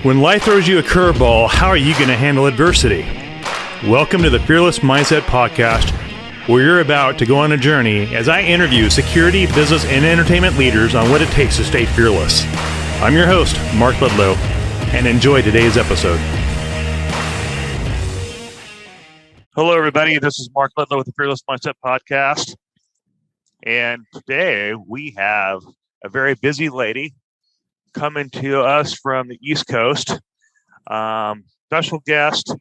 When life throws you a curveball, how are you going to handle adversity? Welcome to the Fearless Mindset Podcast, where you're about to go on a journey as I interview security, business, and entertainment leaders on what it takes to stay fearless. I'm your host, Mark Ludlow, and enjoy today's episode. Hello, everybody. This is Mark Ludlow with the Fearless Mindset Podcast. And today we have a very busy lady coming to us from the East Coast. Special guest.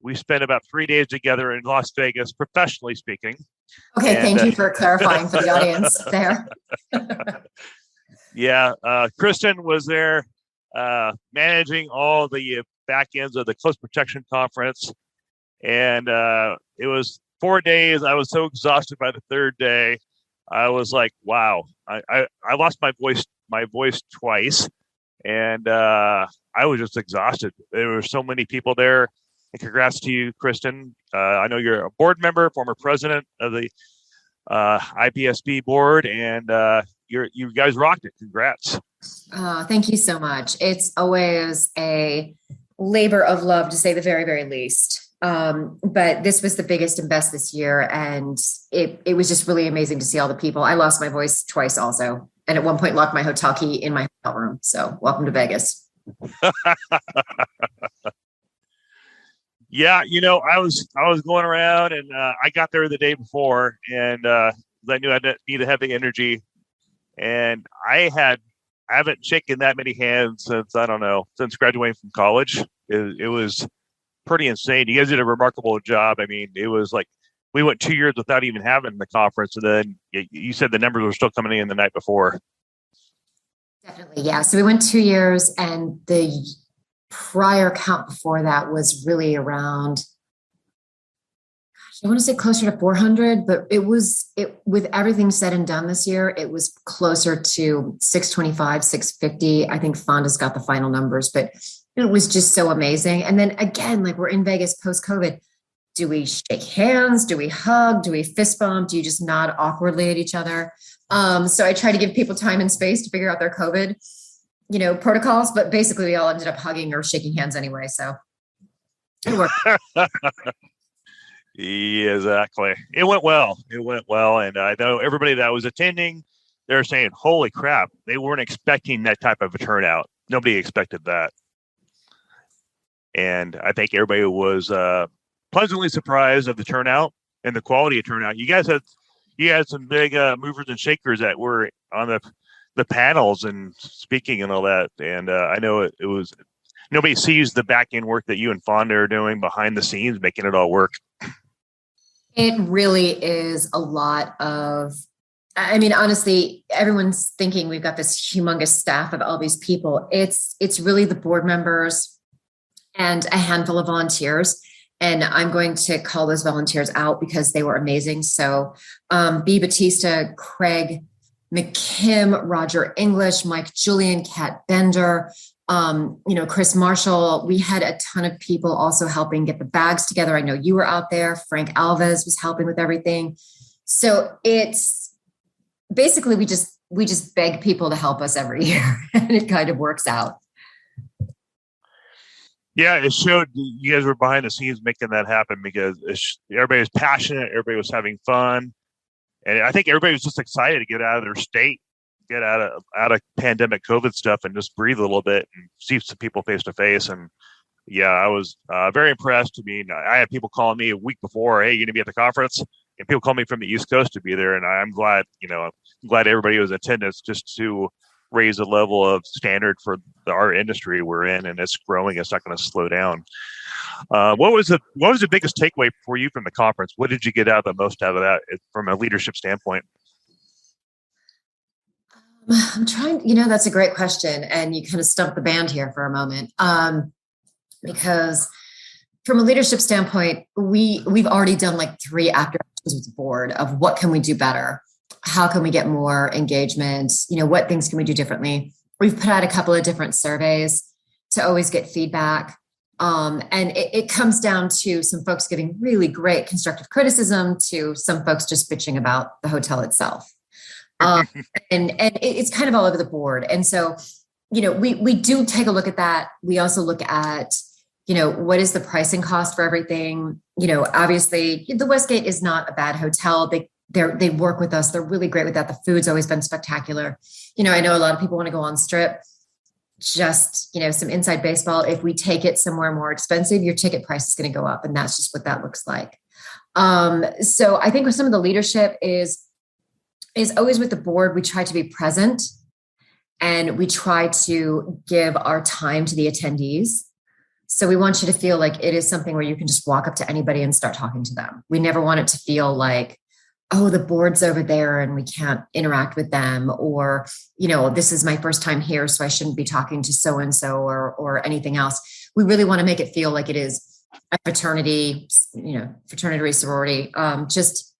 We spent about 3 days together in Las Vegas, professionally speaking. Okay, thank you for clarifying for the audience there. Kristin was there managing all the back ends of the Close Protection Conference. And it was 4 days. I was so exhausted by the third day. I was like, wow, I lost my voice twice. And I was just exhausted. There were so many people there. And congrats to you, Kristin. I know you're a board member, former president of the IPSB board, and you guys rocked it. Congrats. Thank you so much. It's always a labor of love, to say the very, very least. But this was the biggest and best this year. And it was just really amazing to see all the people. I lost my voice twice also. And at one point locked my hotel key in my hotel room. So welcome to Vegas. Yeah. I was going around and I got there the day before and I knew I needed heavy energy. And I haven't shaken that many hands since graduating from college. It was pretty insane. You guys did a remarkable job. I mean, it was like we went 2 years without even having the conference, and then you said the numbers were still coming in the night before. Definitely, yeah. So we went 2 years, and the prior count before that was really around, I want to say closer to 400, but it with everything said and done this year, it was closer to 625, 650. I think Fonda's got the final numbers, but it was just so amazing. And then again, like we're in Vegas post-COVID. Do we shake hands? Do we hug? Do we fist bump? Do you just nod awkwardly at each other? So I try to give people time and space to figure out their COVID, protocols, but basically we all ended up hugging or shaking hands anyway. So it worked. Yeah, exactly. It went well. And I know everybody that was attending, they're saying, holy crap, they weren't expecting that type of a turnout. Nobody expected that. And I think everybody was pleasantly surprised of the turnout and the quality of turnout. You had some big movers and shakers that were on the panels and speaking and all that. And I know it was nobody sees the back end work that you and Fonda are doing behind the scenes, making it all work. It really is a lot of. I mean, honestly, everyone's thinking we've got this humongous staff of all these people. It's really the board members and a handful of volunteers. And I'm going to call those volunteers out because they were amazing. So B. Batista, Craig McKim, Roger English, Mike Julian, Kat Bender, Chris Marshall. We had a ton of people also helping get the bags together. I know you were out there. Frank Alves was helping with everything. So it's basically, we just beg people to help us every year and it kind of works out. Yeah, it showed you guys were behind the scenes making that happen because everybody was passionate, everybody was having fun, and I think everybody was just excited to get out of their state, get out of pandemic COVID stuff, and just breathe a little bit and see some people face to face. And yeah, I was very impressed. I mean, I had people calling me a week before, "Hey, you're gonna be at the conference," and people called me from the East Coast to be there, and I'm glad everybody was in attendance just to raise the level of standard for our industry we're in, and it's growing. It's not going to slow down. What was the biggest takeaway for you from the conference? What did you get the most out of that from a leadership standpoint? I'm trying, that's a great question. And you kind of stumped the band here for a moment. Because from a leadership standpoint, we've already done like 3 after with the board of what can we do better? How can we get more engagement? What things can we do differently? We've put out a couple of different surveys to always get feedback. And it comes down to some folks giving really great constructive criticism to some folks just bitching about the hotel itself. And it's kind of all over the board. And so, we do take a look at that. We also look at, what is the pricing cost for everything? Obviously the Westgate is not a bad hotel. They work with us. They're really great with that. The food's always been spectacular. I know a lot of people want to go on Strip. Just, some inside baseball. If we take it somewhere more expensive, your ticket price is going to go up. And that's just what that looks like. So I think with some of the leadership is always with the board, we try to be present and we try to give our time to the attendees. So we want you to feel like it is something where you can just walk up to anybody and start talking to them. We never want it to feel like, oh, the board's over there and we can't interact with them, or, this is my first time here, so I shouldn't be talking to so-and-so or anything else. We really want to make it feel like it is a fraternity, fraternity, sorority, just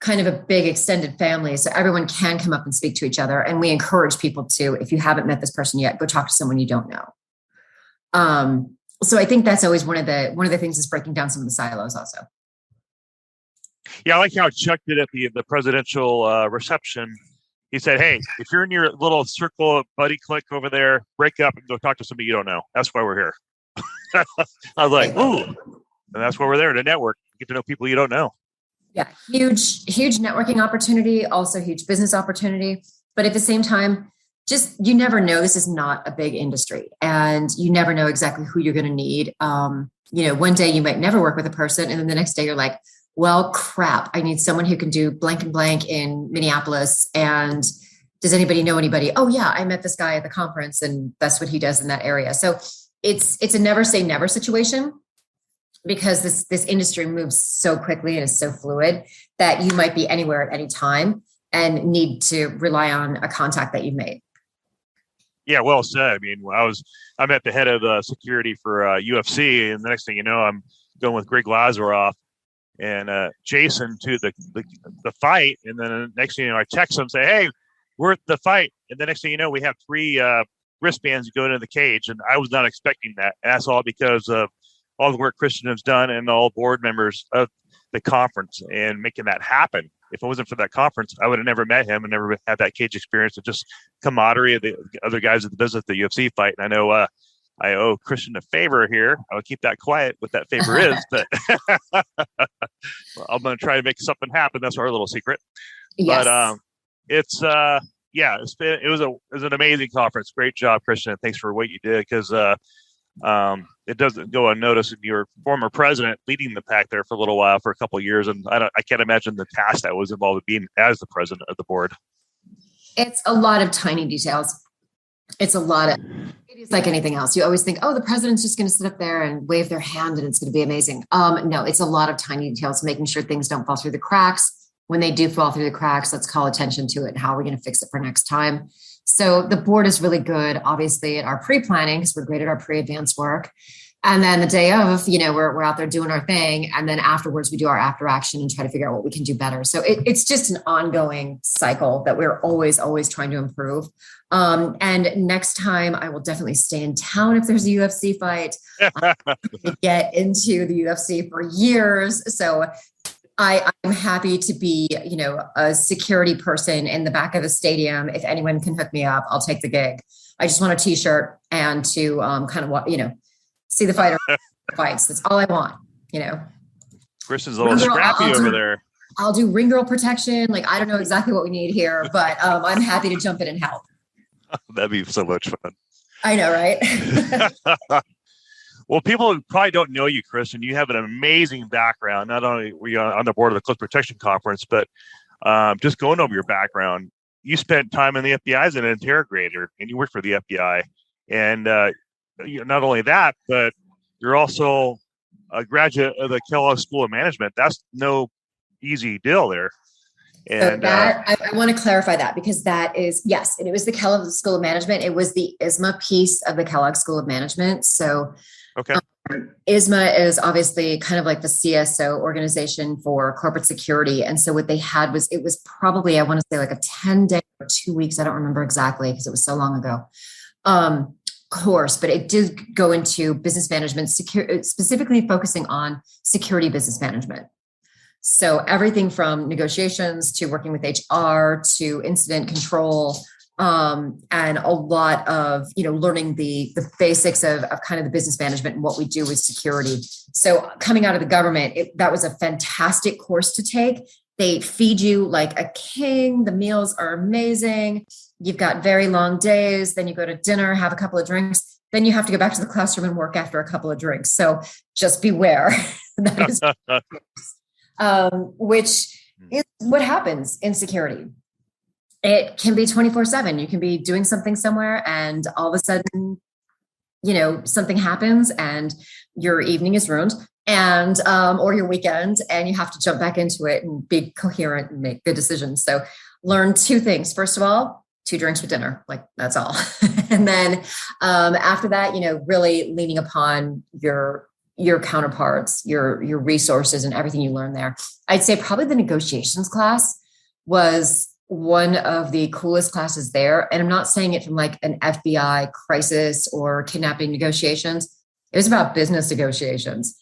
kind of a big extended family. So everyone can come up and speak to each other. And we encourage people to, if you haven't met this person yet, go talk to someone you don't know. So I think that's always one of the things is breaking down some of the silos also. Yeah, I like how Chuck did at the presidential reception. He said, hey, if you're in your little circle of buddy clique over there, break up and go talk to somebody you don't know. That's why we're here. I was like, ooh. And that's why we're there to network, get to know people you don't know. Yeah, huge networking opportunity, also huge business opportunity. But at the same time, just you never know. This is not a big industry and you never know exactly who you're going to need. One day you might never work with a person and then the next day you're like, well, crap, I need someone who can do blank and blank in Minneapolis. And does anybody know anybody? Oh yeah, I met this guy at the conference and that's what he does in that area. So it's a never say never situation because this industry moves so quickly and is so fluid that you might be anywhere at any time and need to rely on a contact that you've made. Yeah, well said. I mean, I'm at the head of security for UFC, and the next thing you know, I'm going with Greg Lazaroff and Jason to the fight, and then the next thing you know, I text them, say, "Hey, we're at the fight," and the next thing you know, we have 3 wristbands going into the cage, and I was not expecting that. And that's all because of all the work Kristin has done and all board members of the conference and making that happen. If it wasn't for that conference, I would have never met him and never had that cage experience of just camaraderie of the other guys at the business, the UFC fight. And I know I owe Kristin a favor here. I'll keep that quiet what that favor is, but I'm going to try to make something happen. That's our little secret. Yes. But it was an amazing conference. Great job, Kristin. And thanks for what you did because it doesn't go unnoticed. Your former president leading the pack there for a little while, for a couple of years, and I can't imagine the task that was involved with being as the president of the board. It's a lot of tiny details. It is like anything else. You always think, oh, the president's just going to sit up there and wave their hand and it's going to be amazing. No, it's a lot of tiny details, making sure things don't fall through the cracks. When they do fall through the cracks, let's call attention to it and how are we going to fix it for next time. So the board is really good, obviously, at our pre-planning because we're great at our pre-advance work. And then the day of, we're out there doing our thing. And then afterwards, we do our after action and try to figure out what we can do better. So it's just an ongoing cycle that we're always trying to improve. And next time, I will definitely stay in town if there's a UFC fight. I get into the UFC for years. So I'm happy to be, a security person in the back of the stadium. If anyone can hook me up, I'll take the gig. I just want a t-shirt and to see the fighter fights. That's all I want, Kristin's a little scrappy over there. I'll do ring girl protection. I don't know exactly what we need here, but I'm happy to jump in and help. That'd be so much fun. I know, right? Well, people probably don't know you, Kristin. You have an amazing background. Not only were you on the board of the Close Protection Conference, but just going over your background, you spent time in the FBI as an interrogator, and you worked for the FBI. And not only that, but you're also a graduate of the Kellogg School of Management. That's no easy deal there. And so I want to clarify that because that is, yes, and it was the Kellogg School of Management. It was the ISMA piece of the Kellogg School of Management. So okay. ISMA is obviously kind of like the CSO organization for corporate security. And so what they had was, it was probably, I want to say like a 10-day or 2 weeks. I don't remember exactly because it was so long ago. Course, but it did go into business management, specifically focusing on security business management. So everything from negotiations to working with HR to incident control, and a lot of, learning the basics of kind of the business management and what we do with security. So coming out of the government, that was a fantastic course to take. They feed you like a king. The meals are amazing. You've got very long days. Then you go to dinner, have a couple of drinks. Then you have to go back to the classroom and work after a couple of drinks. So just beware. That is, which is what happens in security. It can be 24/7. You can be doing something somewhere and all of a sudden, something happens and your evening is ruined and, or your weekend, and you have to jump back into it and be coherent and make good decisions. So learn two things. First of all, 2 drinks with dinner, like that's all. And then, after that, really leaning upon your counterparts, your resources and everything you learn there. I'd say probably the negotiations class was one of the coolest classes there. And I'm not saying it from like an FBI crisis or kidnapping negotiations. It was about business negotiations.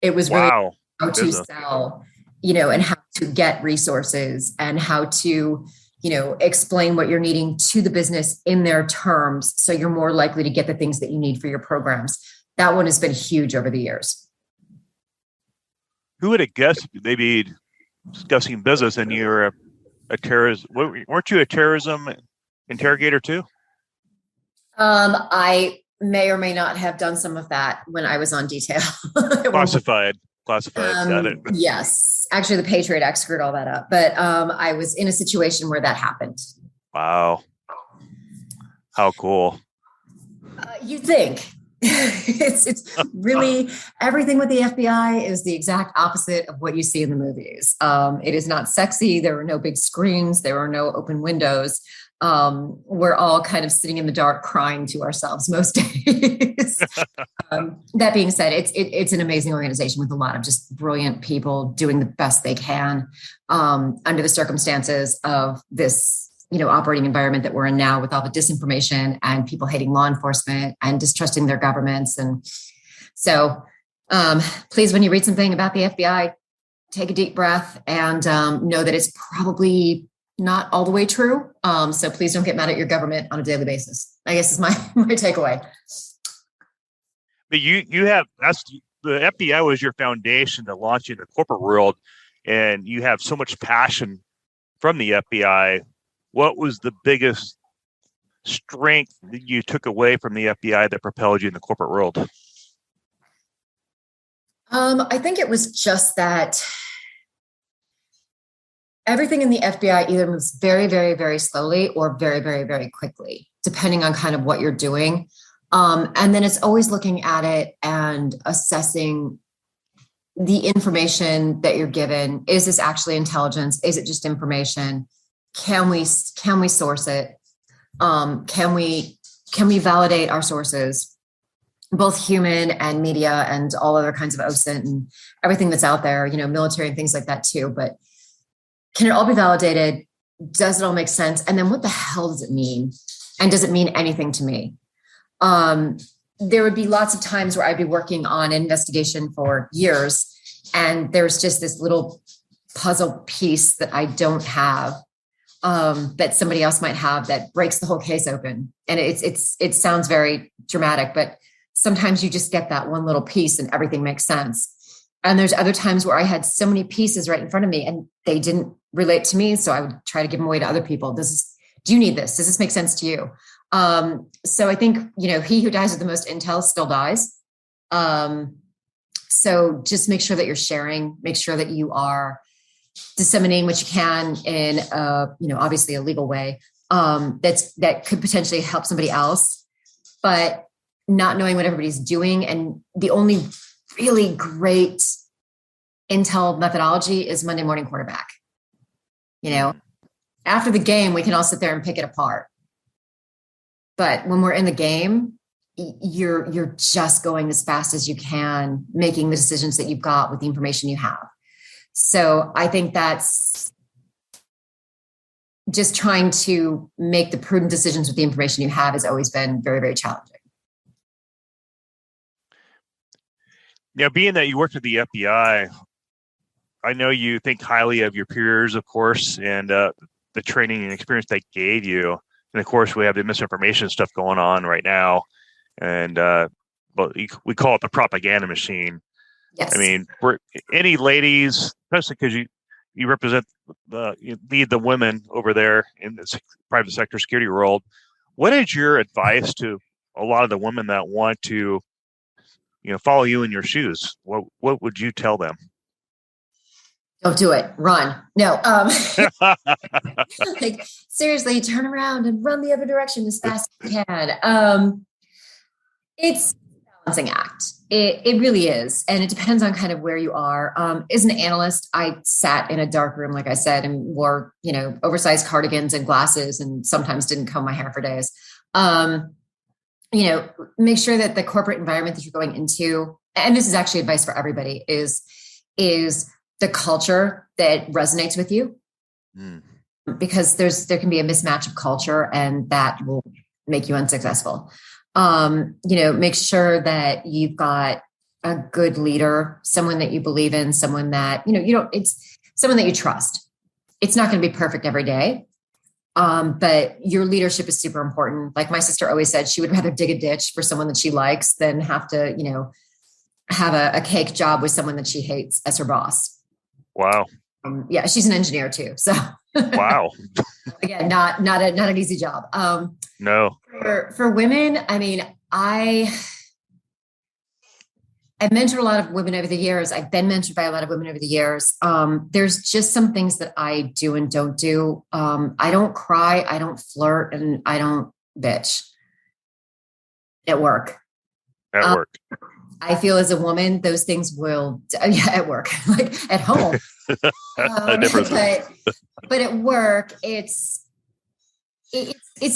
It was really how to sell, and how to get resources and how to, explain what you're needing to the business in their terms. So you're more likely to get the things that you need for your programs. That one has been huge over the years. Who would have guessed they'd be discussing business and you're a terrorist? Weren't you a terrorism interrogator too? I may or may not have done some of that when I was on detail. Classified. Got it. Yes. Actually, the Patriot Act screwed all that up. But I was in a situation where that happened. Wow. How cool. You think. It's really everything with the FBI is the exact opposite of what you see in the movies. It is not sexy. There are no big screens. There are no open windows. We're all kind of sitting in the dark crying to ourselves most days. That being said, it's an amazing organization with a lot of just brilliant people doing the best they can under the circumstances of this operating environment that we're in now with all the disinformation and people hating law enforcement and distrusting their governments. And so please, when you read something about the FBI, take a deep breath and know that it's probably not all the way true. So please don't get mad at your government on a daily basis, I guess is my takeaway. But the FBI was your foundation to launch into the corporate world, and you have so much passion from the FBI. What was the biggest strength that you took away from the FBI that propelled you in the corporate world? I think it was just that everything in the FBI either moves very, very, very slowly or very, very, very quickly, depending on kind of what you're doing. And then it's always looking at it and assessing the information that you're given. Is this actually intelligence? Is it just information? Can we source it? Can we validate our sources, both human and media and all other kinds of OSINT and everything that's out there, military and things like that too. But can it all be validated? Does it all make sense? And then what the hell does it mean? And does it mean anything to me? There would be lots of times where I'd be working on an investigation for years, and there's just this little puzzle piece that I don't have, that somebody else might have, that breaks the whole case open. And it sounds very dramatic, but sometimes you just get that one little piece and everything makes sense. And there's other times where I had so many pieces right in front of me and they didn't relate to me. So I would try to give them away to other people. Do you need this? Does this make sense to you? So I think, he who dies with the most intel still dies. So just make sure that you're sharing, make sure that you are disseminating what you can in obviously a legal way, that could potentially help somebody else, but not knowing what everybody's doing. And the only really great intel methodology is Monday morning quarterback. After the game, we can all sit there and pick it apart. But when we're in the game, you're just going as fast as you can, making the decisions that you've got with the information you have. So I think that's just trying to make the prudent decisions with the information you have has always been very, very challenging. Now, being that you worked at the FBI, I know you think highly of your peers, of course, and the training and experience they gave you. And of course, we have the misinformation stuff going on right now. And, but we call it the propaganda machine. Yes. I mean, for any ladies, especially because you represent you lead the women over there in the private sector security world. What is your advice to a lot of the women that want to, follow you in your shoes? What would you tell them? Don't do it. Run. No. Like, seriously, turn around and run the other direction as fast as you can. It's a balancing act. It really is. And it depends on kind of where you are. As an analyst, I sat in a dark room, like I said, and wore, oversized cardigans and glasses, and sometimes didn't comb my hair for days. Make sure that the corporate environment that you're going into, and this is actually advice for everybody, is the culture that resonates with you. Because there can be a mismatch of culture, and that will make you unsuccessful. Make sure that you've got a good leader, someone that you believe in, someone that, it's someone that you trust. It's not going to be perfect every day. But your leadership is super important. Like my sister always said, she would rather dig a ditch for someone that she likes than have to, have a cake job with someone that she hates as her boss. Wow. Yeah, she's an engineer too. So wow. Again, not an easy job. No. For women, I mean, I've mentored a lot of women over the years. I've been mentored by a lot of women over the years. There's just some things that I do and don't do. I don't cry, I don't flirt, and I don't bitch at work. At work. I feel as a woman, those things will, at work, like at home. But at work, it's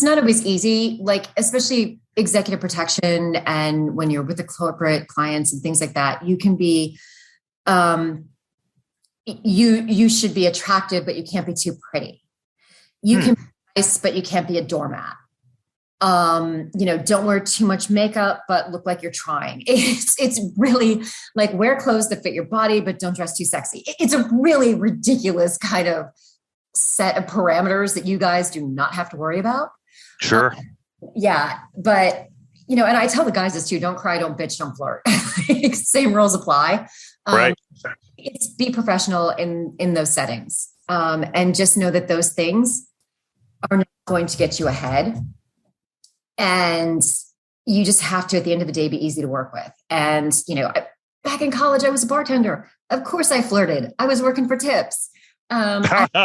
not always easy, like, especially executive protection. And when you're with the corporate clients and things like that, you can be, you should be attractive, but you can't be too pretty. You can be nice, but you can't be a doormat. Don't wear too much makeup, but look like you're trying. It's really like, wear clothes that fit your body, but don't dress too sexy. It's a really ridiculous kind of set of parameters that you guys do not have to worry about. Sure. Yeah. But, and I tell the guys this too: don't cry, don't bitch, don't flirt. Same rules apply. Right. It's be professional in those settings. And just know that those things are not going to get you ahead. And you just have to, at the end of the day, be easy to work with. And, back in college, I was a bartender. Of course I flirted. I was working for tips. I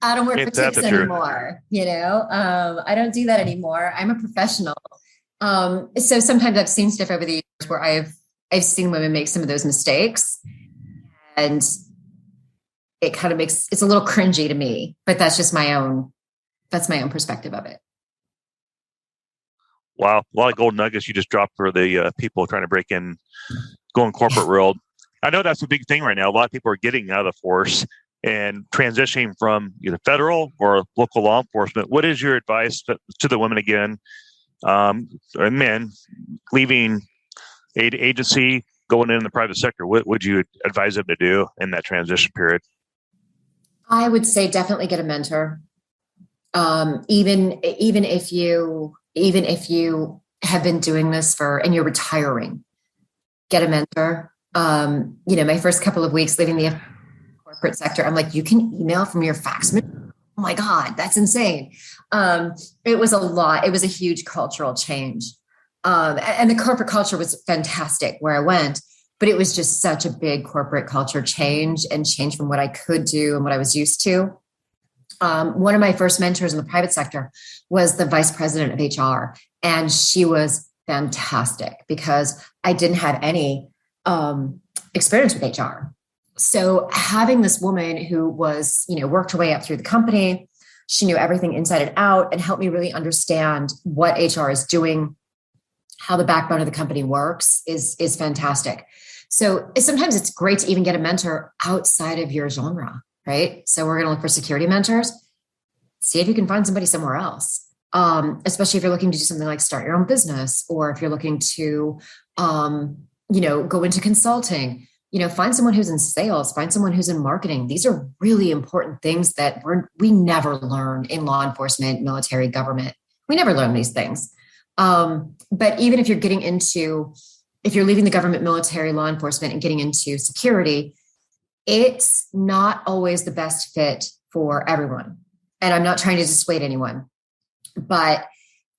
don't work for tips anymore. I don't do that anymore. I'm a professional. So sometimes I've seen stuff over the years where I've seen women make some of those mistakes, and it kind of it's a little cringy to me, but that's just my own perspective of it. Wow. A lot of gold nuggets you just dropped for the people trying to break in, go in corporate world. I know that's a big thing right now. A lot of people are getting out of the force and transitioning from either federal or local law enforcement. What is your advice to the women again, and men leaving aid agency, going in the private sector? What would you advise them to do in that transition period? I would say definitely get a mentor. Even if you have been doing this and you're retiring, get a mentor. My first couple of weeks leaving the corporate sector, I'm like, you can email from your fax machine? Oh my God, that's insane. It was a lot. It was a huge cultural change. And the corporate culture was fantastic where I went, but it was just such a big corporate culture change from what I could do and what I was used to. One of my first mentors in the private sector was the vice president of HR. And she was fantastic because I didn't have any experience with HR. So having this woman who was, worked her way up through the company, she knew everything inside and out, and helped me really understand what HR is doing, how the backbone of the company works is fantastic. So sometimes it's great to even get a mentor outside of your genre. Right. So we're going to look for security mentors. See if you can find somebody somewhere else, especially if you're looking to do something like start your own business, or if you're looking to, go into consulting. find someone who's in sales, find someone who's in marketing. These are really important things that we never learn in law enforcement, military, government. We never learn these things. But even if you're leaving the government, military, law enforcement and getting into security, it's not always the best fit for everyone. And I'm not trying to dissuade anyone, but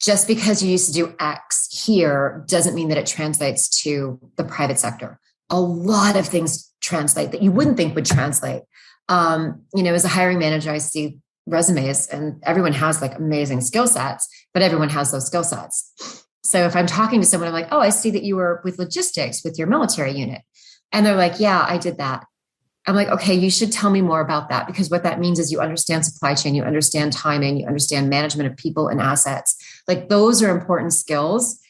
just because you used to do X here doesn't mean that it translates to the private sector. A lot of things translate that you wouldn't think would translate. As a hiring manager, I see resumes and everyone has like amazing skill sets, but everyone has those skill sets. So if I'm talking to someone, I'm like, oh, I see that you were with logistics with your military unit. And they're like, yeah, I did that. I'm like, okay, you should tell me more about that, because what that means is you understand supply chain, you understand timing, you understand management of people and assets. Like those are important skills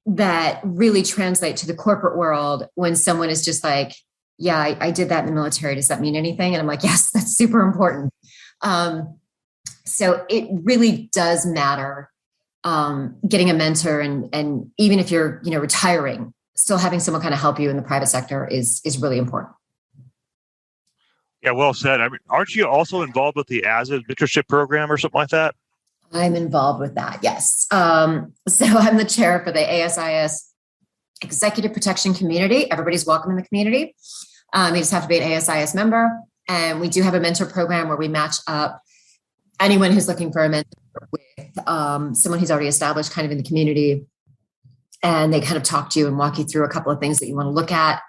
that really translate to the corporate world when someone is just like, yeah, I did that in the military. Does that mean anything? And I'm like, yes, that's super important. So it really does matter, getting a mentor and even if you're, retiring, still having someone kind of help you in the private sector is really important. Yeah, well said. I mean, aren't you also involved with the ASIS mentorship program or something like that? I'm involved with that, yes. So I'm the chair for the ASIS Executive Protection Community. Everybody's welcome in the community. You just have to be an ASIS member. And we do have a mentor program where we match up anyone who's looking for a mentor with someone who's already established kind of in the community. And they kind of talk to you and walk you through a couple of things that you want to look at.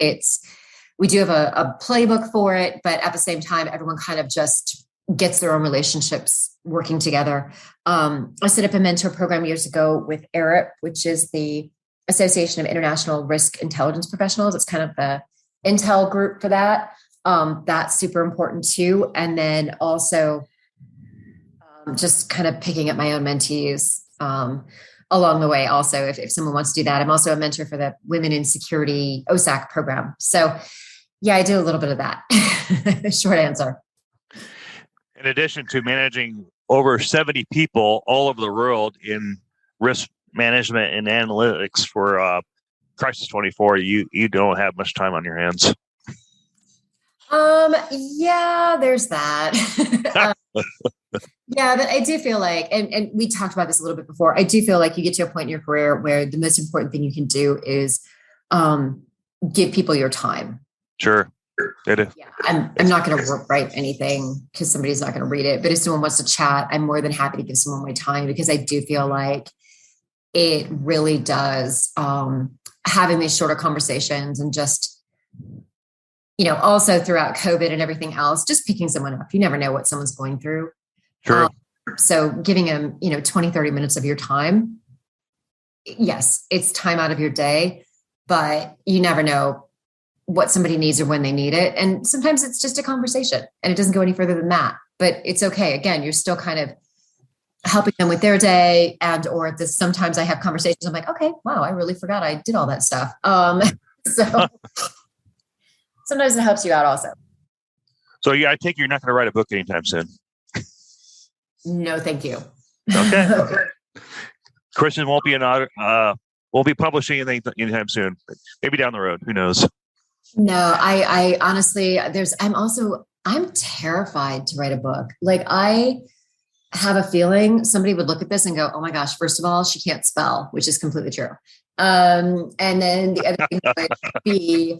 We do have a playbook for it, but at the same time, everyone kind of just gets their own relationships working together. I set up a mentor program years ago with ARIP, which is the Association of International Risk Intelligence Professionals. It's kind of the intel group for that. That's super important too. And then also just kind of picking up my own mentees along the way. Also, if someone wants to do that, I'm also a mentor for the Women in Security OSAC program. So yeah, I do a little bit of that. Short answer. In addition to managing over 70 people all over the world in risk management and analytics for Crisis 24, you don't have much time on your hands. Yeah, there's that. Yeah, but I do feel like, and we talked about this a little bit before, I do feel like you get to a point in your career where the most important thing you can do is give people your time. Sure. It is. Yeah, I'm not going to write anything because somebody's not going to read it. But if someone wants to chat, I'm more than happy to give someone my time, because I do feel like it really does, having these shorter conversations and just, also throughout COVID and everything else, just picking someone up. You never know what someone's going through. True. So giving them, 20, 30 minutes of your time. Yes, it's time out of your day, but you never know what somebody needs or when they need it. And sometimes it's just a conversation and it doesn't go any further than that, but it's okay. Again, you're still kind of helping them with their day. Or sometimes I have conversations. I'm like, okay, wow, I really forgot I did all that stuff. So sometimes it helps you out also. So yeah, I take you're not going to write a book anytime soon. No, thank you. Okay. Kristin won't be publishing anything anytime soon. Maybe down the road. Who knows? No, I honestly, I'm terrified to write a book. Like, I have a feeling somebody would look at this and go, oh my gosh, first of all, she can't spell, which is completely true. And then the other thing would be,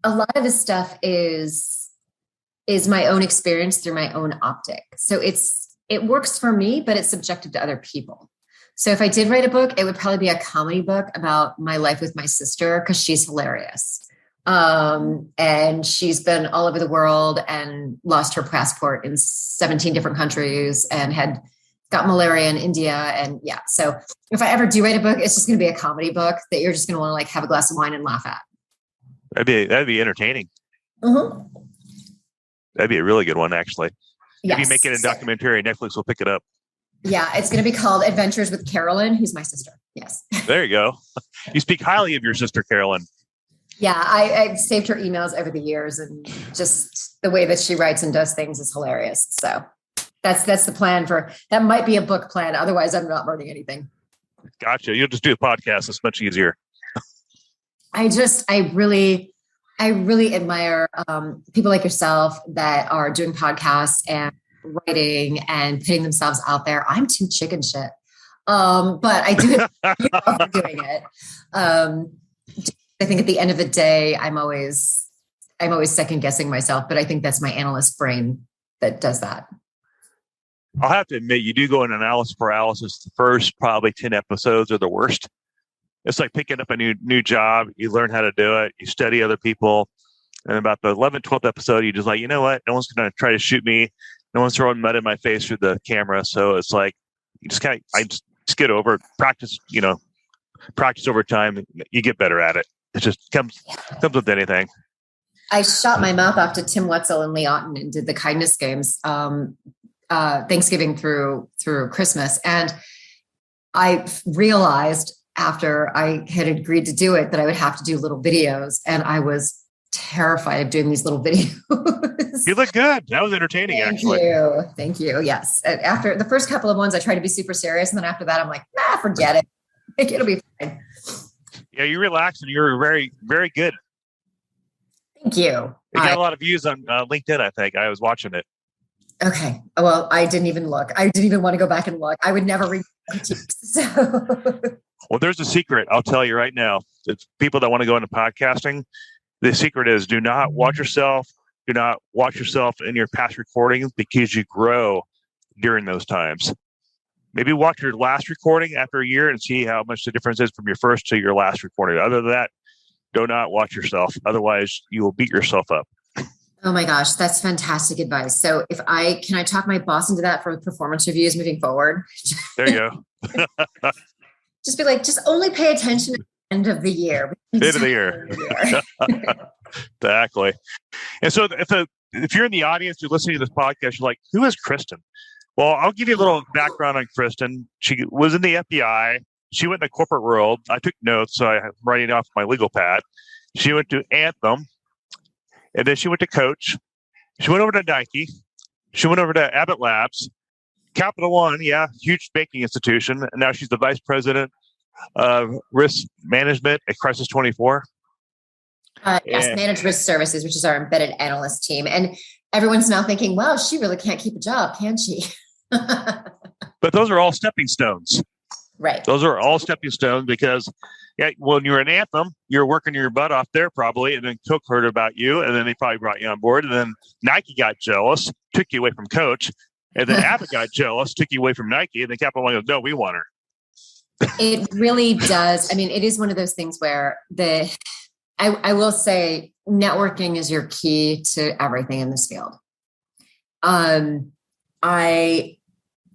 a lot of this stuff is my own experience through my own optic. So it works for me, but it's subjective to other people. So if I did write a book, it would probably be a comedy book about my life with my sister, because she's hilarious. And she's been all over the world and lost her passport in 17 different countries and had got malaria in India. And yeah, so if I ever do write a book, it's just going to be a comedy book that you're just going to want to like have a glass of wine and laugh at. That'd be entertaining. Mm-hmm. That'd be a really good one, actually. Yes. If you make it a documentary, Netflix will pick it up. Yeah, it's going to be called Adventures with Carolyn, who's my sister. Yes. There you go. You speak highly of your sister, Carolyn. Yeah, I've saved her emails over the years, and just the way that she writes and does things is hilarious. So that's the plan that might be a book plan. Otherwise, I'm not writing anything. Gotcha. You'll just do a podcast. It's much easier. I I really admire people like yourself that are doing podcasts and writing and putting themselves out there. I'm too chicken shit. But I do love doing it. I think at the end of the day, I'm always second guessing myself, but I think that's my analyst brain that does that. I'll have to admit, you do go in analysis paralysis. The first probably 10 episodes are the worst. It's like picking up a new job. You learn how to do it. You study other people. And about the 11th, 12th episode, you're just like, you know what? No one's going to try to shoot me. No one's throwing mud in my face through the camera. So it's like, you just I just get over it. Practice over time. You get better at it. It just comes with anything. I shot my mouth off to Tim Wetzel and Lee Otten and did the kindness games Thanksgiving through Christmas. And I realized after I had agreed to do it that I would have to do little videos. And I was terrified of doing these little videos. You look good. That was entertaining, actually. Thank you. Yes. And after the first couple of ones, I tried to be super serious. And then after that, I'm like, forget it. It'll be fine. Yeah, you relax and you're very, very good. Thank you. It got a lot of views on LinkedIn, I think. I was watching it. Okay. Well, I didn't even look. I didn't even want to go back and look. I would never read critiques. So. Well, there's a secret. I'll tell you right now. It's people that want to go into podcasting. The secret is do not watch yourself. Do not watch yourself in your past recordings because you grow during those times. Maybe watch your last recording after a year and see how much the difference is from your first to your last recording. Other than that, do not watch yourself. Otherwise, you will beat yourself up. Oh my gosh, that's fantastic advice. So can I talk my boss into that for performance reviews moving forward? There you go. Just be like, just only pay attention at the end of the year. End of the year. Exactly. And so if you're in the audience, you're listening to this podcast, you're like, who is Kristin? Well, I'll give you a little background on Kristin. She was in the FBI. She went in the corporate world. I took notes, so I'm writing off my legal pad. She went to Anthem, and then she went to Coach. She went over to Nike. She went over to Abbott Labs. Capital One, huge banking institution. And now she's the vice president of risk management at Crisis 24. Yes, Managed Risk Services, which is our embedded analyst team. And everyone's now thinking, wow, she really can't keep a job, can she? But those are all stepping stones. Right. Those are all stepping stones because when you're in Anthem, you're working your butt off there probably, and then Coke heard about you, and then they probably brought you on board, and then Nike got jealous, took you away from Coach, and then Abbott got jealous, took you away from Nike, and then Capital One goes, no, we want her. It really does. I mean, it is one of those things where I will say networking is your key to everything in this field.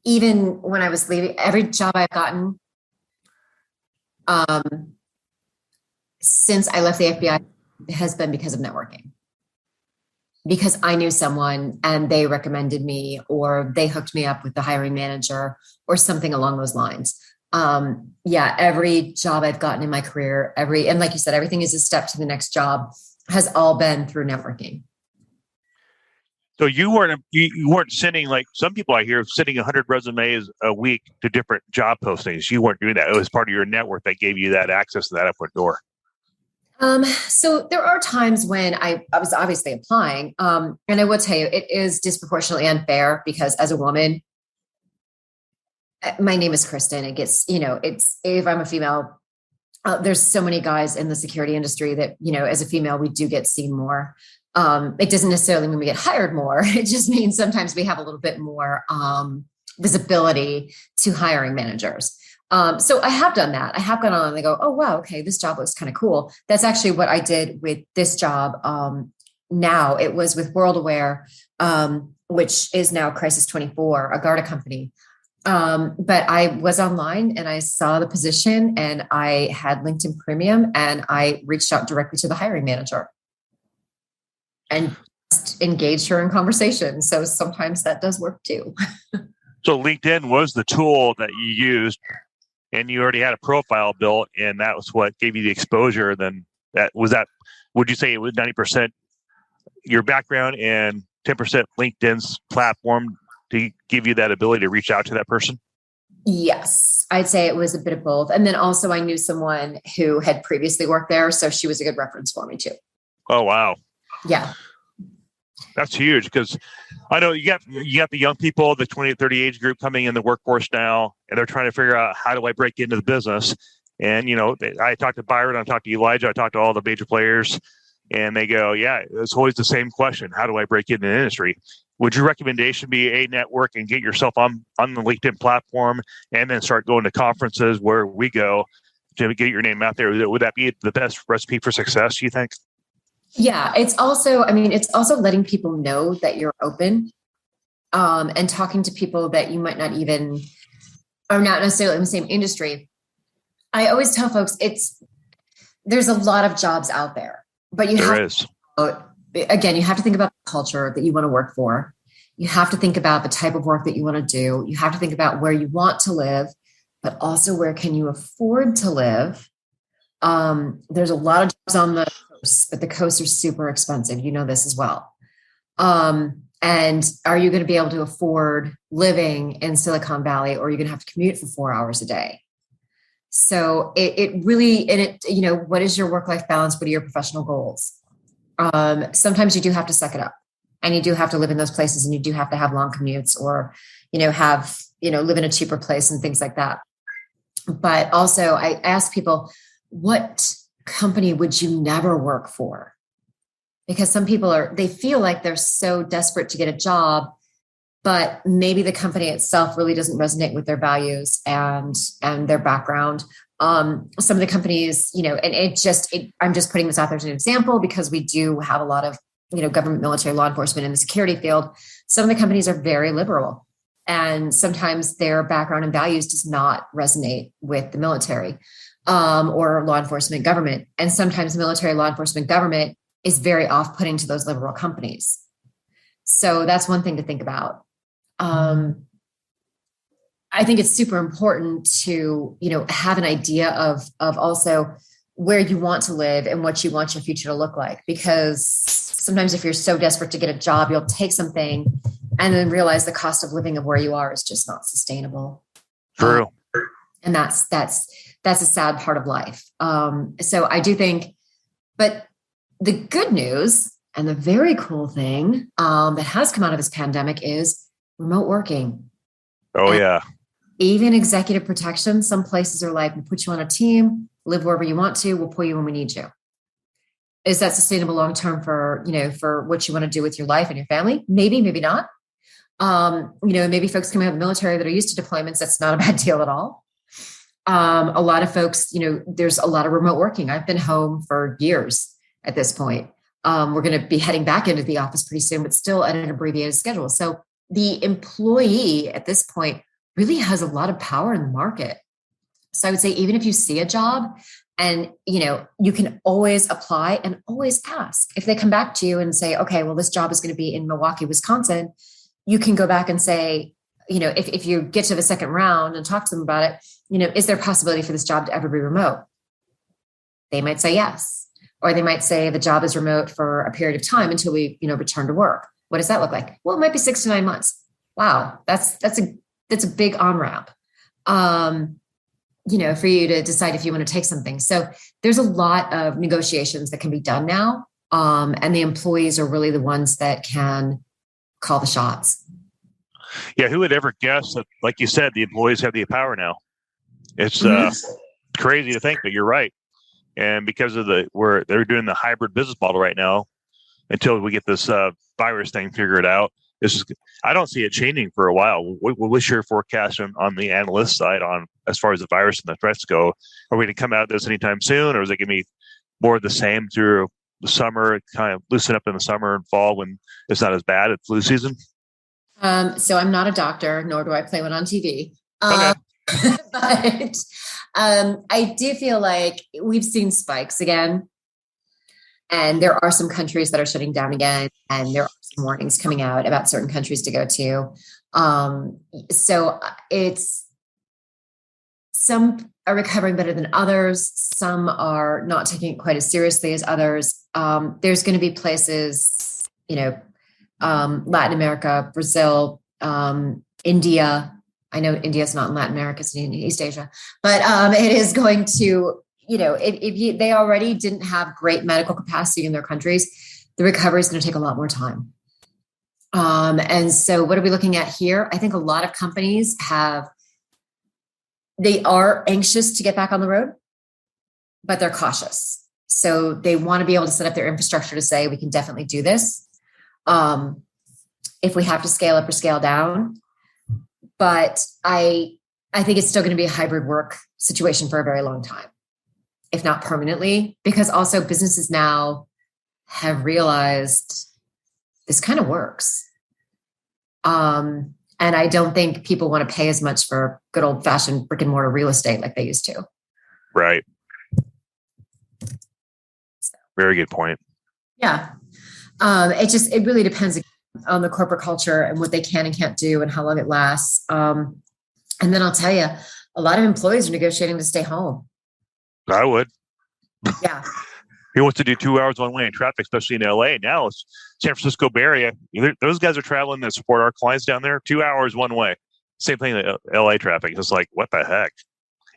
Even when I was leaving, every job I've gotten since I left the FBI has been because of networking. Because I knew someone and they recommended me, or they hooked me up with the hiring manager or something along those lines. Every job I've gotten in my career, and like you said, everything is a step to the next job, has all been through networking. So you weren't sending, like some people I hear, sending 100 resumes a week to different job postings. You weren't doing that. It was part of your network that gave you that access to that upward door. So there are times when I was obviously applying, and I will tell you, it is disproportionately unfair because as a woman, my name is Kristin. It gets, if I'm a female, there's so many guys in the security industry that, as a female, we do get seen more. It doesn't necessarily mean we get hired more. It just means sometimes we have a little bit more visibility to hiring managers. So I have done that. I have gone on and they go, oh, wow, okay, this job looks kind of cool. That's actually what I did with this job. Now it was with World Aware, which is now Crisis 24, a Garda company. But I was online and I saw the position and I had LinkedIn Premium and I reached out directly to the hiring manager and just engaged her in conversation. So sometimes that does work too. So LinkedIn was the tool that you used and you already had a profile built and that was what gave you the exposure. Then would you say it was 90% your background and 10% LinkedIn's platform to give you that ability to reach out to that person? Yes, I'd say it was a bit of both. And then also I knew someone who had previously worked there. So she was a good reference for me too. Oh, wow. Yeah. That's huge, because I know you got the young people, the 20 to 30 age group coming in the workforce now, and they're trying to figure out, how do I break into the business? And, I talked to Byron, I talked to Elijah, I talked to all the major players, and they go, yeah, it's always the same question. How do I break into the industry? Would your recommendation be a network and get yourself on the LinkedIn platform, and then start going to conferences where we go to get your name out there? Would that be the best recipe for success, you think? Yeah, it's also letting people know that you're open, and talking to people that you might not even are not necessarily in the same industry. I always tell folks there's a lot of jobs out there, but you have to think about the culture that you want to work for. You have to think about the type of work that you want to do. You have to think about where you want to live, but also where can you afford to live. There's a lot of jobs on the coast, but the coasts are super expensive. You know this as well. And are you going to be able to afford living in Silicon Valley, or are you going to have to commute for 4 hours a day? So it really, what is your work-life balance? What are your professional goals? Sometimes you do have to suck it up, and you do have to live in those places, and you do have to have long commutes, or, live in a cheaper place and things like that. But also I ask people, what company would you never work for? Because some people they feel like they're so desperate to get a job, but maybe the company itself really doesn't resonate with their values and their background. Some of the companies, and I'm just putting this out there as an example, because we do have a lot of, government, military, law enforcement in the security field. Some of the companies are very liberal, and sometimes their background and values does not resonate with the military, or law enforcement, government. And sometimes military, law enforcement, government is very off-putting to those liberal companies. So that's one thing to think about. I think it's super important to, have an idea of also where you want to live and what you want your future to look like. Because sometimes if you're so desperate to get a job, you'll take something and then realize the cost of living of where you are is just not sustainable. True. And that's a sad part of life. So I do think, but the good news and the very cool thing that has come out of this pandemic is remote working. Oh, yeah. Even executive protection. Some places are like, we'll put you on a team, live wherever you want to, we'll pull you when we need you. Is that sustainable long-term for what you want to do with your life and your family? Maybe, maybe not. Maybe folks coming out of the military that are used to deployments, that's not a bad deal at all. A lot of folks, there's a lot of remote working. I've been home for years at this point. We're going to be heading back into the office pretty soon, but still at an abbreviated schedule. So the employee at this point really has a lot of power in the market. So I would say, even if you see a job and, you can always apply and always ask. If they come back to you and say, okay, well, this job is going to be in Milwaukee, Wisconsin, you can go back and say, if you get to the second round and talk to them about it, is there a possibility for this job to ever be remote? They might say yes. Or they might say the job is remote for a period of time until we, return to work. What does that look like? Well, it might be 6 to 9 months. Wow. That's a big on-ramp, for you to decide if you want to take something. So there's a lot of negotiations that can be done now. And the employees are really the ones that can call the shots. Yeah. Who would ever guess that, like you said, the employees have the power now? It's crazy to think, but you're right. And because of they're doing the hybrid business model right now, until we get this virus thing figured out, I don't see it changing for a while. What's your forecast on the analyst side on as far as the virus and the threats go? Are we going to come out of this anytime soon, or is it going to be more of the same through the summer, kind of loosen up in the summer and fall when it's not as bad at flu season? So I'm not a doctor, nor do I play one on TV. Okay. But I do feel like we've seen spikes again, and there are some countries that are shutting down again, and there are some warnings coming out about certain countries to go to. So some are recovering better than others. Some are not taking it quite as seriously as others. There's going to be places, Latin America, Brazil, India. I know India is not in Latin America, it's in East Asia, but it is going to, if they already didn't have great medical capacity in their countries, the recovery is going to take a lot more time. And so what are we looking at here? I think a lot of companies they are anxious to get back on the road, but they're cautious. So they want to be able to set up their infrastructure to say, we can definitely do this. If we have to scale up or scale down, but I think it's still going to be a hybrid work situation for a very long time, if not permanently, because also businesses now have realized this kind of works. And I don't think people want to pay as much for good old fashioned brick and mortar real estate like they used to. Right. Very good point. Yeah. It really depends on the corporate culture and what they can and can't do and how long it lasts. And then I'll tell you, a lot of employees are negotiating to stay home. I would. Yeah. He wants to do 2 hours one way in traffic, especially in LA. Now it's San Francisco Bay Area. Those guys are traveling to support our clients down there. 2 hours one way. Same thing in LA traffic. It's like, what the heck?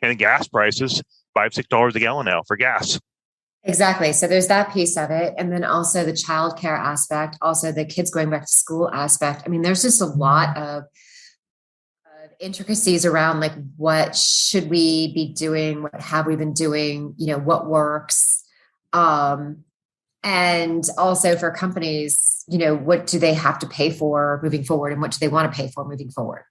And gas prices, $5-6 a gallon now for gas. Exactly. So there's that piece of it. And then also the childcare aspect, also the kids going back to school aspect. I mean, there's just a lot of intricacies around like, what should we be doing? What have we been doing? What works? And also for companies, what do they have to pay for moving forward? And what do they want to pay for moving forward?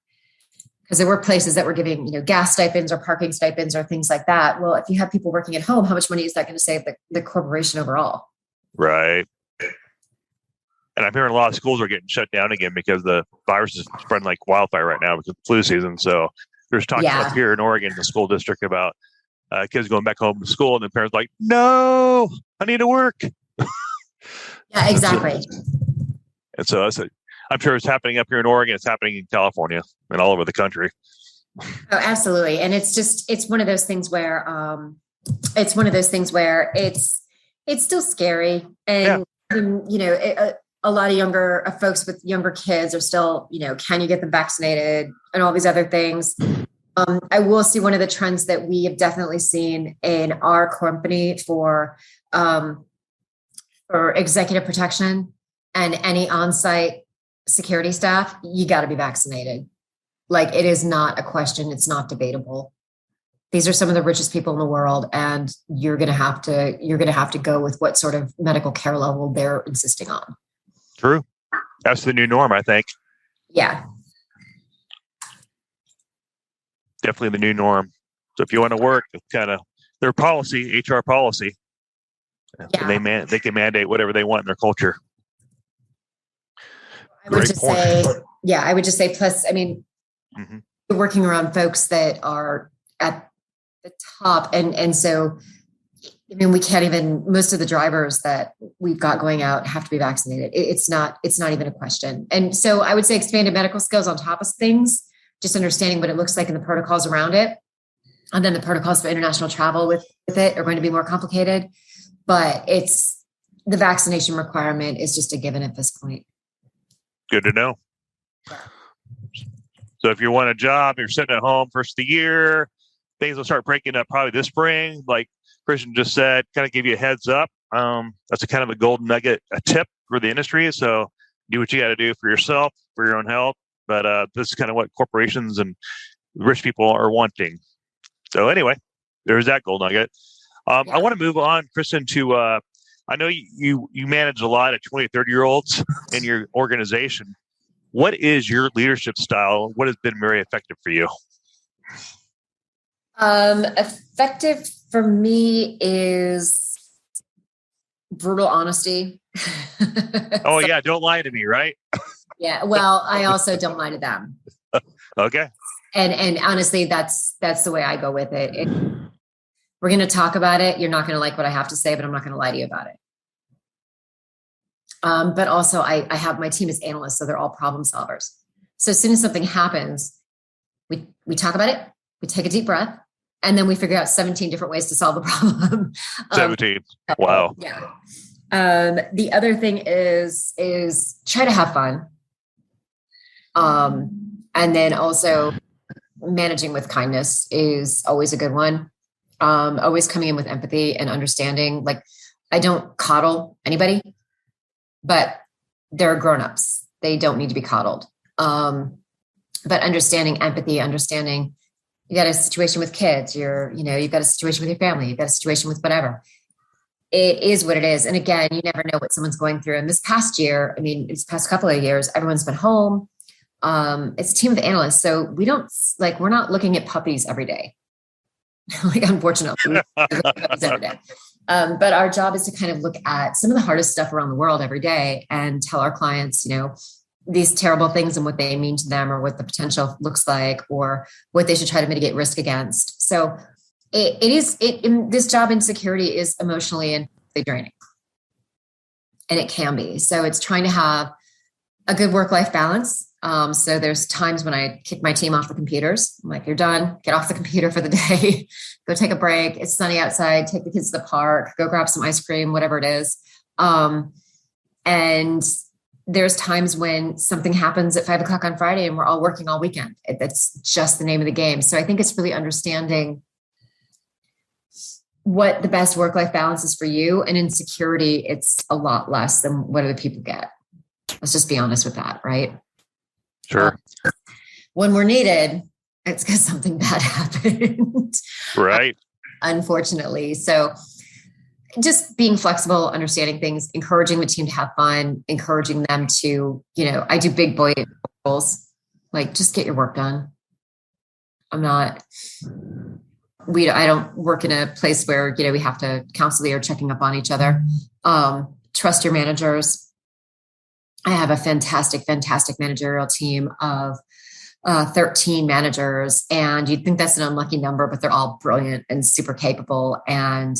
Because there were places that were giving, gas stipends or parking stipends or things like that. Well, if you have people working at home, how much money is that going to save the corporation overall? Right. And I'm hearing a lot of schools are getting shut down again because the virus is spreading like wildfire right now because of flu season. So there's talk up here in Oregon, the school district, about kids going back home to school, and the parents like, no, I need to work. Yeah, exactly. And so I'm sure it's happening up here in Oregon. It's happening in California and all over the country. Oh, absolutely. And it's one of those things where it's still scary. And, a lot of younger folks with younger kids are still, can you get them vaccinated and all these other things. I will see one of the trends that we have definitely seen in our company for executive protection and any on-site security staff, you got to be vaccinated. Like, it is not a question. It's not debatable. These are some of the richest people in the world, and you're going to have to go with what sort of medical care level they're insisting on. True. That's the new norm, I think. Yeah. Definitely the new norm. So if you want to work, it's kind of their policy, HR policy. Yeah. And they can mandate whatever they want in their culture. I would just say, plus, I mean, you're working around folks that are at the top. And so, I mean, we can't even, most of the drivers that we've got going out have to be vaccinated. It's not even a question. And so I would say expanded medical skills on top of things, just understanding what it looks like and the protocols around it. And then the protocols for international travel with it are going to be more complicated, but the vaccination requirement is just a given at this point. Good to know. Yeah. So if you want a job, you're sitting at home first of the year, things will start breaking up probably this spring. Like Kristin just said, kind of give you a heads up. That's a kind of a golden nugget, a tip for the industry. So do what you got to do for yourself, for your own health. But this is kind of what corporations and rich people are wanting. So anyway, there's that gold nugget. I want to move on, Kristin, to I know you manage a lot of 20, 30-year-olds in your organization. What is your leadership style? What has been very effective for you? Effective for me is brutal honesty. Oh, yeah. Don't lie to me, right? Yeah. Well, I also don't lie to them. Okay. And honestly, that's the way I go with it. We're going to talk about it. You're not going to like what I have to say, but I'm not going to lie to you about it. But also I have my team as analysts, so they're all problem solvers. So as soon as something happens, we talk about it, we take a deep breath, and then we figure out 17 different ways to solve the problem. 17. Wow. Yeah. The other thing is try to have fun. And then also managing with kindness is always a good one. Always coming in with empathy and understanding. Like, I don't coddle anybody, but they're grown-ups. They don't need to be coddled. But understanding empathy, understanding you got a situation with kids, you've got a situation with your family, you've got a situation with whatever. It is what it is. And again, you never know what someone's going through. And this past year, this past couple of years, everyone's been home. It's a team of analysts. So we're not looking at puppies every day. Like, unfortunately, puppies every day. But our job is to kind of look at some of the hardest stuff around the world every day and tell our clients, these terrible things and what they mean to them, or what the potential looks like, or what they should try to mitigate risk against. So this job insecurity is emotionally and physically draining, and it can be. So it's trying to have a good work-life balance. So there's times when I kick my team off the computers. I'm like, you're done, get off the computer for the day, go take a break. It's sunny outside, take the kids to the park, go grab some ice cream, whatever it is. And there's times when something happens at 5:00 on Friday and we're all working all weekend. That's just the name of the game. So I think it's really understanding what the best work-life balance is for you. And in security, it's a lot less than what other people get. Let's just be honest with that, right? Sure. When we're needed, it's because something bad happened. Right. Unfortunately. So just being flexible, understanding things, encouraging the team to have fun, encouraging them to, I do big boy goals, like, just get your work done. I don't work in a place where, we have to constantly are checking up on each other. Trust your managers. I have a fantastic managerial team of 13 managers, and you'd think that's an unlucky number, but they're all brilliant and super capable. And,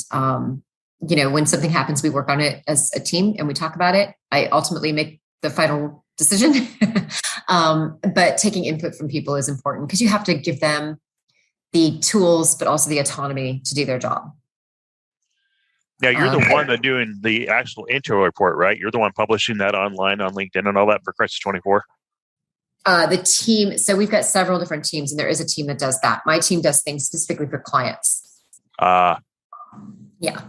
when something happens, we work on it as a team and we talk about it. I ultimately make the final decision. But taking input from people is important, because you have to give them the tools, but also the autonomy to do their job. Now, you're the one that doing the actual intro report, right? You're the one publishing that online on LinkedIn and all that for Crisis 24? The team. So we've got several different teams, and there is a team that does that. My team does things specifically for clients. Yeah.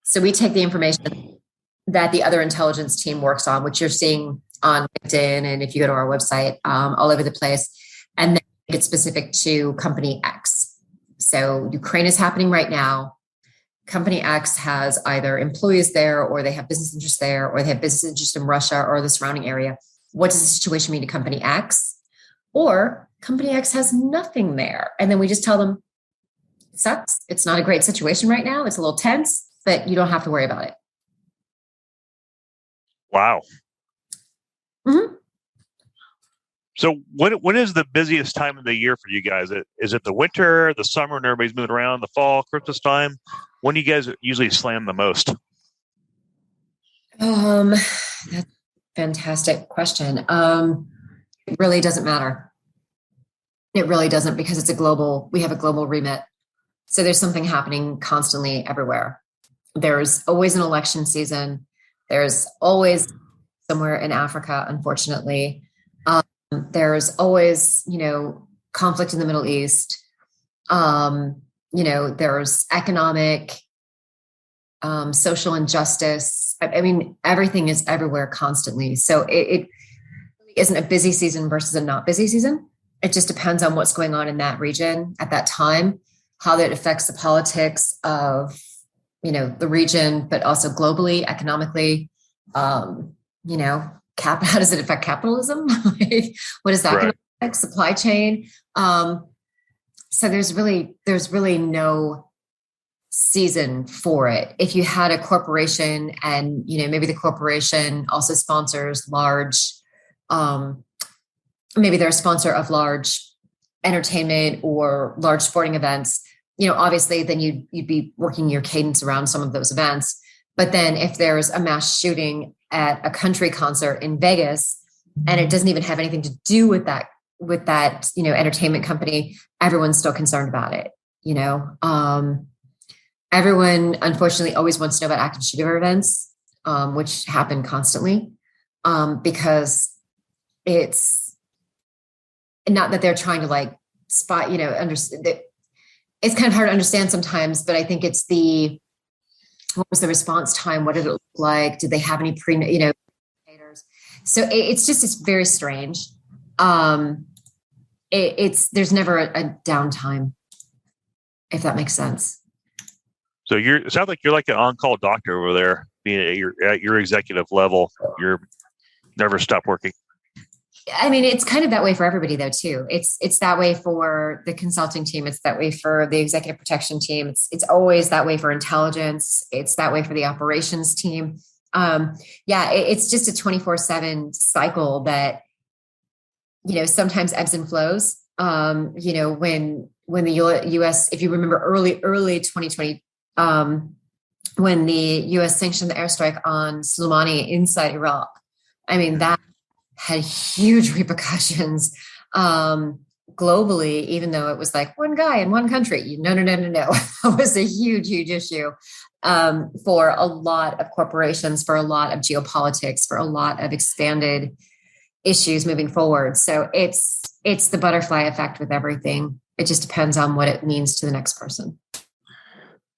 So we take the information that the other intelligence team works on, which you're seeing on LinkedIn, and if you go to our website, all over the place, and then it's specific to company X. So Ukraine is happening right now. Company X has either employees there, or they have business interests there, or they have business interests in Russia or the surrounding area. What does the situation mean to company X? Or company X has nothing there. And then we just tell them, it sucks. It's not a great situation right now. It's a little tense, but you don't have to worry about it. Wow. Mm-hmm. So when is the busiest time of the year for you guys? Is it the winter, the summer, when everybody's moving around, the fall, Christmas time? When do you guys usually slam the most? That's a fantastic question. It really doesn't matter. It really doesn't, because we have a global remit. So there's something happening constantly everywhere. There's always an election season. There's always somewhere in Africa, unfortunately. There's always, conflict in the Middle East. There's economic, social injustice. Everything is everywhere constantly. So it isn't a busy season versus a not busy season. It just depends on what's going on in that region at that time, how that affects the politics of, the region, but also globally, economically. How does it affect capitalism? What does that affect? Supply chain? So there's really no season for it. If you had a corporation and, maybe the corporation also sponsors large, maybe they're a sponsor of large entertainment or large sporting events, obviously then you'd be working your cadence around some of those events. But then if there's a mass shooting at a country concert in Vegas, and it doesn't even have anything to do with that, entertainment company, everyone's still concerned about it. Everyone unfortunately always wants to know about active shooter events, which happen constantly, because it's not that they're trying to spot, understand that it's kind of hard to understand sometimes, but I think it's what was the response time? What did it look like? Did they have any indicators? So it's very strange. There's never a downtime, if that makes sense. So it sounds like you're like an on-call doctor over there, being at your executive level. You're never stop working. I mean, it's kind of that way for everybody, though, too. It's that way for the consulting team. It's that way for the executive protection team. It's always that way for intelligence. It's that way for the operations team. It's just a 24/7 cycle that, sometimes ebbs and flows. When the U.S., if you remember early 2020, when the U.S. sanctioned the airstrike on Soleimani inside Iraq, I mean, that had huge repercussions globally, even though it was like one guy in one country. No. It was a huge, huge issue for a lot of corporations, for a lot of geopolitics, for a lot of expanded issues moving forward. So it's the butterfly effect with everything. It just depends on what it means to the next person.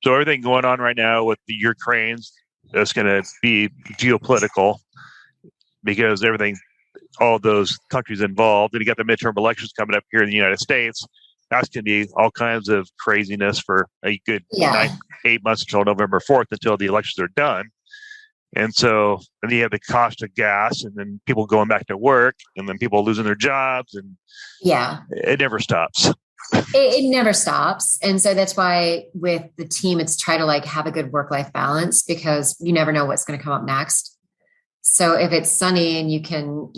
So everything going on right now with the Ukraine's, that's going to be geopolitical because all those countries involved, and you got the midterm elections coming up here in the United States. That's going to be all kinds of craziness for a good 8 months until November 4th, until the elections are done. And so then you have the cost of gas, and then people going back to work, and then people losing their jobs, and it never stops. It never stops. And so that's why with the team, it's try to have a good work-life balance, because you never know what's going to come up next. So if it's sunny and you can,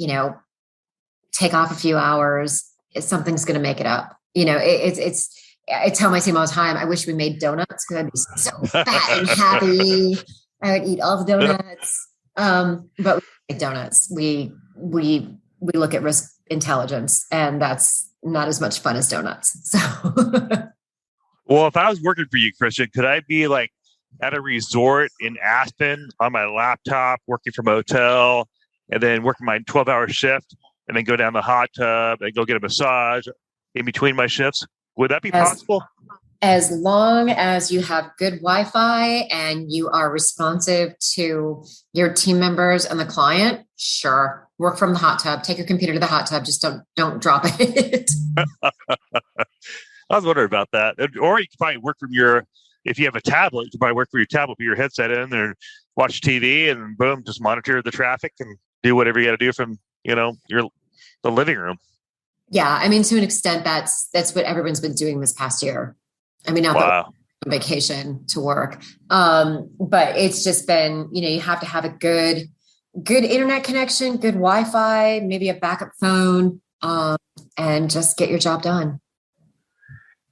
take off a few hours, something's going to make it up. I tell my team all the time, I wish we made donuts because I'd be so fat and happy. I would eat all the donuts. But we make donuts. We look at risk intelligence, and that's not as much fun as donuts. So, well, if I was working for you, Kristin, could I be at a resort in Aspen on my laptop, working from a hotel, and then working my 12-hour shift, and then go down the hot tub and go get a massage in between my shifts? Would that be possible? As long as you have good Wi-Fi and you are responsive to your team members and the client, sure. Work from the hot tub. Take your computer to the hot tub. Just don't drop it. I was wondering about that. Or you can probably work from if you have a tablet, you can probably work from your tablet, put your headset in there, watch TV, and boom, just monitor the traffic and do whatever you got to do from, the living room. Yeah. I mean, to an extent, that's what everyone's been doing this past year. I mean, not that on vacation to work. But it's just been, you have to have a good internet connection, good Wi-Fi, maybe a backup phone, and just get your job done.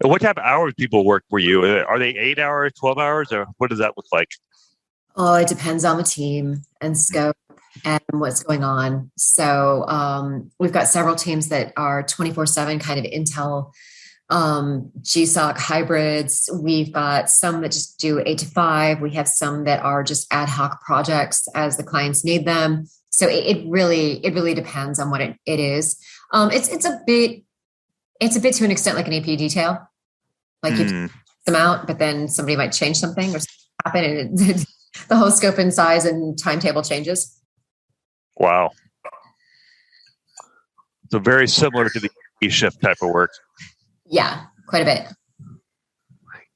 What type of hours people work for you? Are they 8 hours, 12 hours, or what does that look like? Oh, it depends on the team and scope and what's going on. So we've got several teams that are 24/7 kind of Intel GSOC hybrids. We've got some that just do 8 to 5. We have some that are just ad hoc projects as the clients need them. So it really depends on what it is. It's a bit to an extent like an AP detail. You take them out, but then somebody might change something or something happen, and the whole scope and size and timetable changes. Wow. So very similar to the shift type of work. Yeah, quite a bit.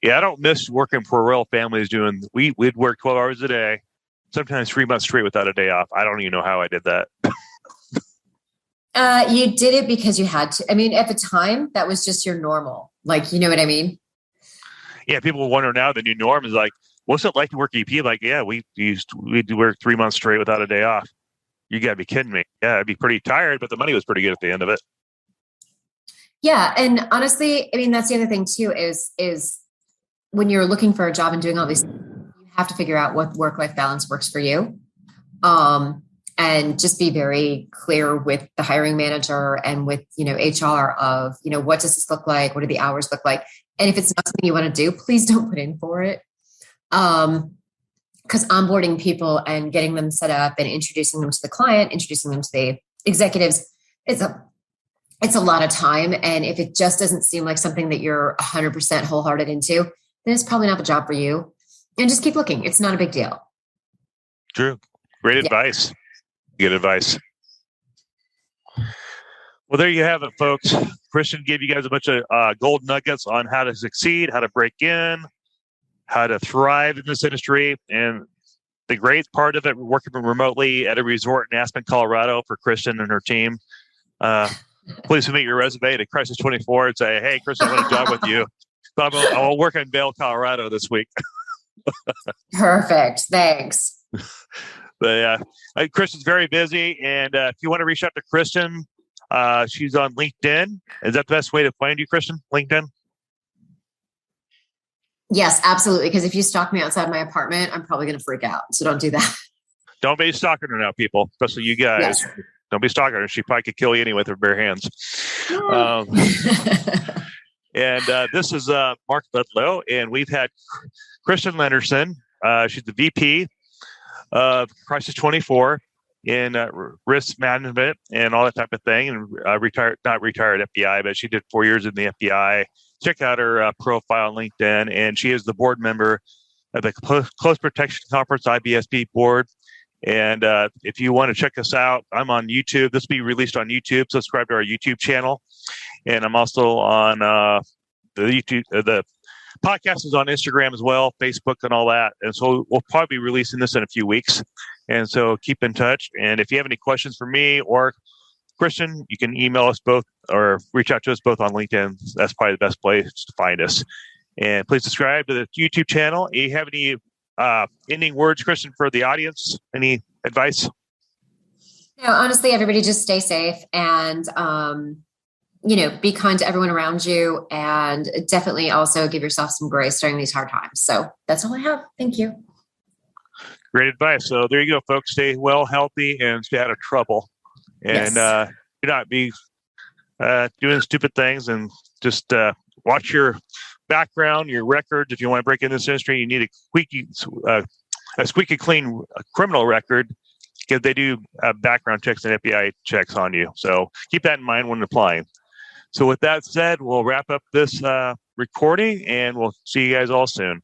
Yeah, I don't miss working for royal families we'd work 12 hours a day, sometimes 3 months straight without a day off. I don't even know how I did that. You did it because you had to. I mean, at the time, that was just your normal. You know what I mean? Yeah, people wonder now the new norm is what's it like to work EP? We'd work 3 months straight without a day off. You got to be kidding me. Yeah, I'd be pretty tired, but the money was pretty good at the end of it. Yeah. And honestly, I mean, that's the other thing too, is when you're looking for a job and doing all these things, you have to figure out what work-life balance works for you. And just be very clear with the hiring manager and with, HR of, what does this look like? What do the hours look like? And if it's not something you want to do, please don't put in for it. Because onboarding people and getting them set up and introducing them to the client, introducing them to the executives, it's a lot of time. And if it just doesn't seem like something that you're 100% wholehearted into, then it's probably not the job for you. And just keep looking. It's not a big deal. True. Great advice. Good advice. Well, there you have it, folks. Kristin gave you guys a bunch of gold nuggets on how to succeed, how to break in, how to thrive in this industry. And the great part of it, working remotely at a resort in Aspen, Colorado for Kristin and her team. Please submit your resume to Crisis 24 and say, hey, Kristin, I want a job with you. But I'll work in Vail, Colorado this week. Perfect. Thanks. But Kristin's very busy. And if you want to reach out to Kristin, she's on LinkedIn. Is that the best way to find you, Kristin? LinkedIn? Yes, absolutely. Because if you stalk me outside my apartment, I'm probably going to freak out. So don't do that. Don't be stalking her now, people, especially you guys. Yes. Don't be stalking her. She probably could kill you anyway with her bare hands. And this is Mark Ludlow, and we've had Kristin Lenardson. She's the VP of Crisis 24 in risk management and all that type of thing. And not retired FBI, but she did 4 years in the FBI. Check out her profile on LinkedIn. And she is the board member of the Close Protection Conference IBSB board. And if you want to check us out, I'm on YouTube. This will be released on YouTube. Subscribe to our YouTube channel. And I'm also on the YouTube. The podcast is on Instagram as well, Facebook and all that. And so we'll probably be releasing this in a few weeks. And so keep in touch. And if you have any questions for me or Kristin, you can email us both or reach out to us both on LinkedIn. That's probably the best place to find us. And please subscribe to the YouTube channel. Do you have any ending words, Kristin, for the audience? Any advice? No, honestly, everybody just stay safe and, be kind to everyone around you, and definitely also give yourself some grace during these hard times. So that's all I have. Thank you. Great advice. So there you go, folks. Stay well, healthy, and stay out of trouble. And do not be doing stupid things, and just watch your background, your records. If you want to break in this industry, you need a squeaky clean criminal record, because they do background checks and FBI checks on you. So keep that in mind when applying. So with that said, we'll wrap up this recording, and we'll see you guys all soon.